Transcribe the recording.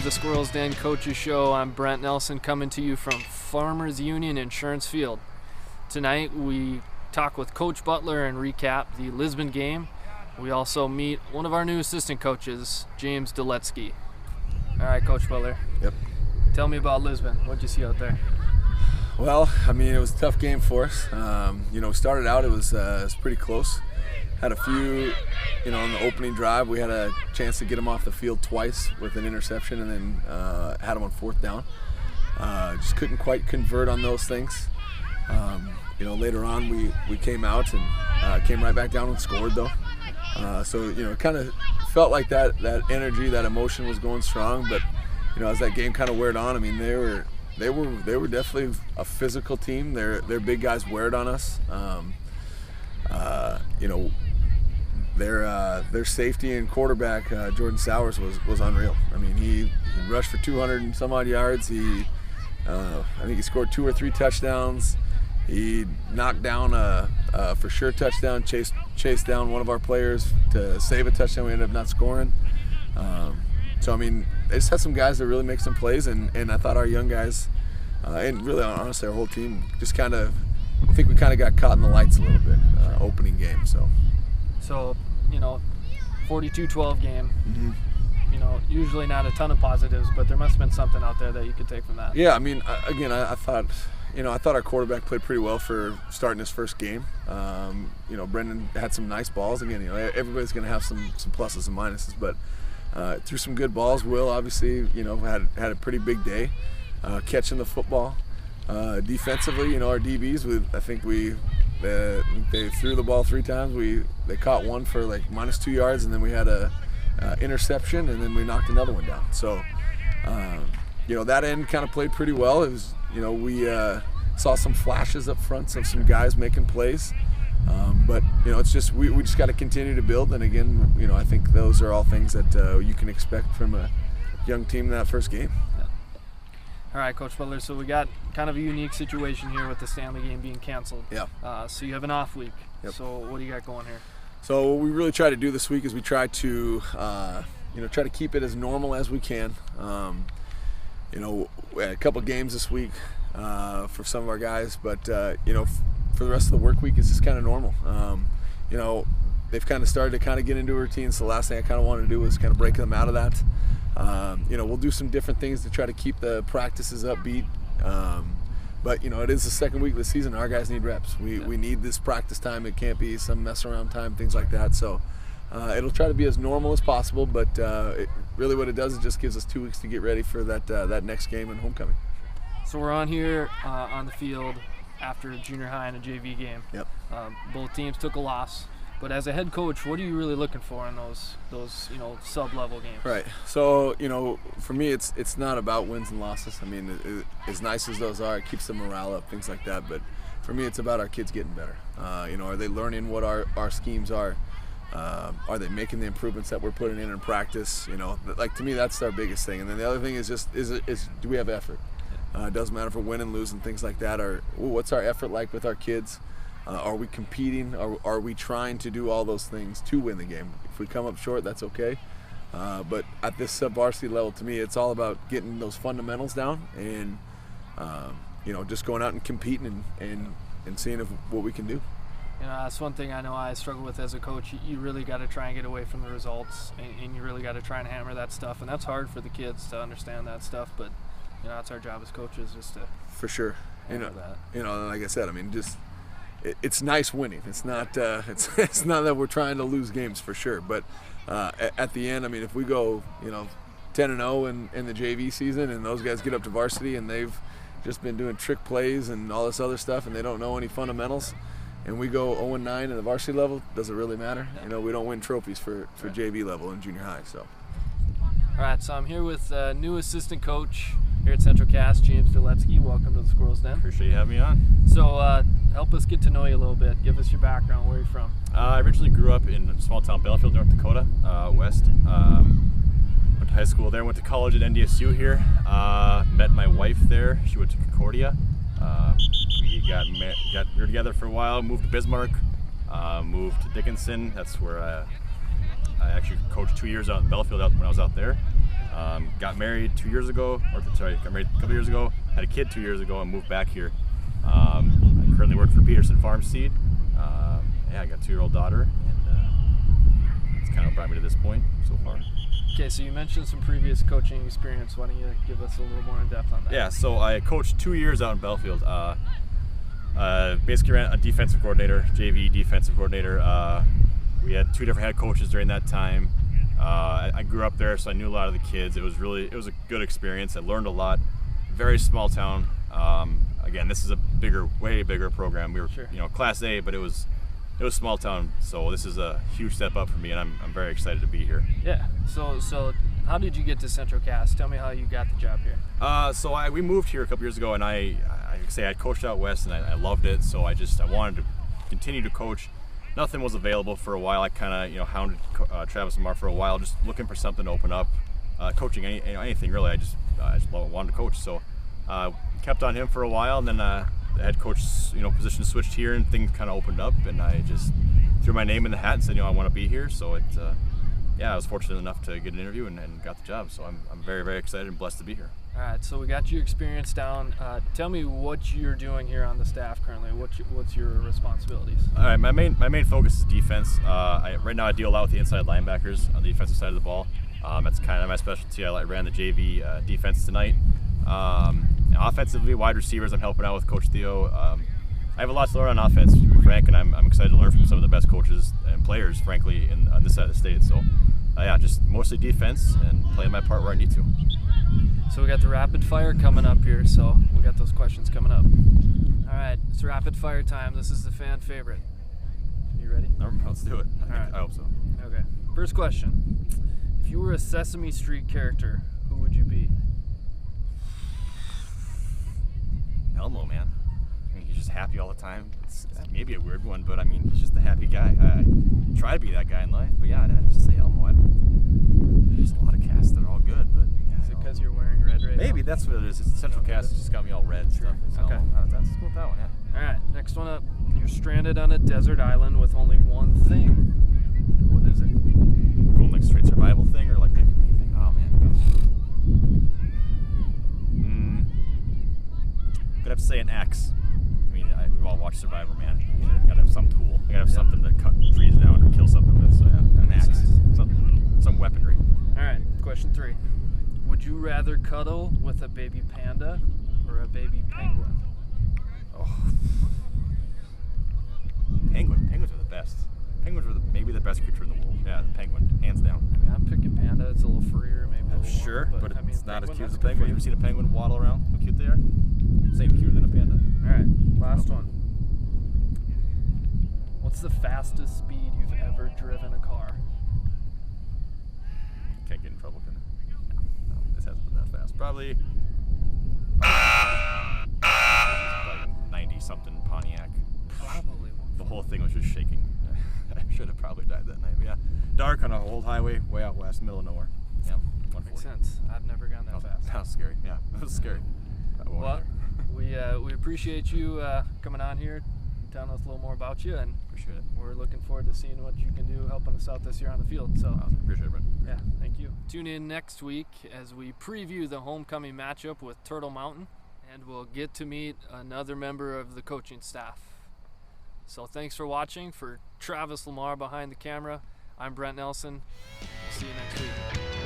the Squirrel's Den Coaches Show. I'm Brent Nelson coming to you from Farmers Union Insurance Field. Tonight we talk with Coach Butler and recap the Lisbon game. We also meet one of our new assistant coaches, James Duletski. All right, Coach Butler. Yep. Tell me about Lisbon. What'd you see out there? Well, I mean, it was a tough game for us. Started out, it was pretty close. Had a few, on the opening drive, we had a chance to get him off the field twice with an interception, and then had him on fourth down. Just couldn't quite convert on those things. Later on we came out and came right back down and scored though. It kind of felt like that energy, that emotion was going strong. But as that game kind of weared on, I mean, they were definitely a physical team. Their big guys wear it on us. Their safety and quarterback, Jordan Sowers, was unreal. I mean, he rushed for 200 and some odd yards. I think he scored 2 or 3 touchdowns. He knocked down a for sure touchdown, chased down one of our players to save a touchdown. We ended up not scoring. They just had some guys that really make some plays, and I thought our young guys, and really honestly our whole team, just I think we kind of got caught in the lights a little bit opening game. So 42-12 game. Mm-hmm. Usually not a ton of positives, but there must have been something out there that you could take from that. Yeah, I mean, again, I thought our quarterback played pretty well for starting his first game. Brendan had some nice balls. Again, everybody's going to have some pluses and minuses, but threw some good balls. Will obviously, had a pretty big day catching the football. Defensively, our DBs, I think they threw the ball 3 times. They caught one for like -2 yards, and then we had a interception, and then we knocked another one down. So, that end kind of played pretty well. It was, we saw some flashes up front of some guys making plays. But it's just we just got to continue to build. And again, I think those are all things that you can expect from a young team in that first game. Yeah. All right, Coach Butler. So we got kind of a unique situation here with the Stanley game being canceled. Yeah. So you have an off week. Yep. So what do you got going here? So what we really try to do this week is we try to try to keep it as normal as we can. We had a couple games this week for some of our guys, but for the rest of the work week, it's just kind of normal. They've kind of started to get into a routine, so the last thing I kind of wanted to do was kind of break them out of that. We'll do some different things to try to keep the practices upbeat. But it is the second week of the season. Our guys need reps. We need this practice time. It can't be some mess around time, things like that. So it'll try to be as normal as possible, but really what it does is just gives us 2 weeks to get ready for that next game and homecoming. So we're on here on the field after junior high and a JV game. Yep. Both teams took a loss, but as a head coach, what are you really looking for in those sub-level games? Right. So for me, it's not about wins and losses. I mean, as nice as those are, it keeps the morale up, things like that. But for me, it's about our kids getting better. Are they learning what our schemes are? Are they making the improvements that we're putting in practice? To me, that's our biggest thing. And then the other thing is do we have effort? It doesn't matter if we're winning, losing, things like that. What's our effort like with our kids? Are we competing? Are we trying to do all those things to win the game? If we come up short, that's okay. But at this sub-varsity level, to me, it's all about getting those fundamentals down and just going out and competing and seeing what we can do. That's one thing I know I struggle with as a coach. You really got to try and get away from the results, and you really got to try and hammer that stuff. And that's hard for the kids to understand that stuff, but that's our job as coaches, just to for sure. Hammer that. Like I said, I mean, just it's nice winning. It's not it's not that we're trying to lose games for sure. But at the end, I mean, if we go 10-0 in the JV season, and those guys get up to varsity and they've just been doing trick plays and all this other stuff, and they don't know any fundamentals, and we go 0-9 in the varsity level, does it really matter? Yeah. We don't win trophies for Right. JV level and junior high. So. All right, so I'm here with new assistant coach here at Central Cass, James Duletski. Welcome to the Squirrel's Den. Appreciate you having me on. So help us get to know you a little bit. Give us your background. Where are you from? I originally grew up in a small town, Belfield, North Dakota, west. Went to high school there, went to college at NDSU here. Met my wife there. She went to Concordia. We were together for a while, moved to Bismarck, moved to Dickinson. That's where I actually coached 2 years out in Belfield when I was out there. Got married 2 years ago, got married a couple years ago, had a kid 2 years ago, and moved back here. I currently work for Peterson Farm Seed. I got a 2-year-old daughter, and it's kind of brought me to this point so far. Okay, so you mentioned some previous coaching experience. Why don't you give us a little more in depth on that? Yeah, so I coached 2 years out in Belfield. Basically ran a defensive coordinator, JV defensive coordinator. We had 2 different head coaches during that time. I grew up there, so I knew a lot of the kids. It was a good experience. I learned a lot. Very small town. Again, this is a way bigger program. We were, Sure. Class A, but it was small town. So this is a huge step up for me, and I'm very excited to be here. Yeah. So how did you get to Central Cass? Tell me how you got the job here. We moved here a couple years ago, and I coached out west, and I loved it. So I wanted to continue to coach. Nothing was available for a while. I kind of hounded Travis and Mark for a while, just looking for something to open up. Coaching anything really. I just wanted to coach. So kept on him for a while, and then the head coach position switched here, and things kind of opened up, and I just threw my name in the hat and said I want to be here. So I was fortunate enough to get an interview and got the job. So I'm very, very excited and blessed to be here. All right, so we got your experience down. Tell me what you're doing here on the staff currently. What's your responsibilities? All right, my main focus is defense. Right now I deal a lot with the inside linebackers on the defensive side of the ball. That's kind of my specialty. I ran the JV defense tonight. Offensively, wide receivers, I'm helping out with Coach Theo. I have a lot to learn on offense, to be frank, and I'm excited to learn from some of the best coaches and players, frankly, on this side of the state. So, just mostly defense and playing my part where I need to. So we got the rapid fire coming up here, so we got those questions coming up. All right, it's rapid fire time. This is the fan favorite. You ready? Let's do it. All right. I hope so. Okay. First question. If you were a Sesame Street character, who would you be? Elmo, man. I mean, he's just happy all the time. It's maybe a weird one, but I mean, he's just a happy guy. I try to be that guy in life, but yeah, I'd just say Elmo. There's a lot of casts that are all good, but yeah. Is it because you're wearing red right Maybe now? that's what it is. It's Central Cast has just got me all red and stuff. So Okay. That's cool with that one, yeah. All right, next one up. You're stranded on a desert island with only one thing. What is it? Going like straight survival thing or like anything? Oh man. I'm gonna have to say an axe. I mean, we've all watched Survivor, man. You gotta have some tool. You gotta have something to cut trees down or kill something with. So yeah, an axe. Some weaponry. All right, question 3. Would you rather cuddle with a baby panda or a baby penguin? Oh. Penguins are the best. Penguins are maybe the best creature in the world. Yeah, the penguin, hands down. I mean, I'm picking panda. It's a little furrier, maybe. A little Sure, warmer, but I mean, it's not as penguin, cute as a that's good penguin. for You ever seen a penguin waddle around? How cute they are? Same cuter than a panda. All right, last one. What's the fastest speed you've ever driven a car? Can't get in trouble, can I? No, this hasn't been that fast. Probably 90-something Pontiac. Probably one. The whole thing was just shaking. I should have probably died that night. But yeah, dark on an old highway, way out west, middle of nowhere. Yeah, 140. Makes sense. I've never gone that fast. That was scary. Yeah, that was scary. Well, we appreciate you coming on here, telling us a little more about you, and Appreciate it. we're looking forward to seeing what you can do helping us out this year on the field. So, Appreciate it, Brent. yeah, thank you. Tune in next week as we preview the homecoming matchup with Turtle Mountain, and we'll get to meet another member of the coaching staff. So thanks for watching. For Travis Lamar behind the camera, I'm Brent Nelson. See you next week.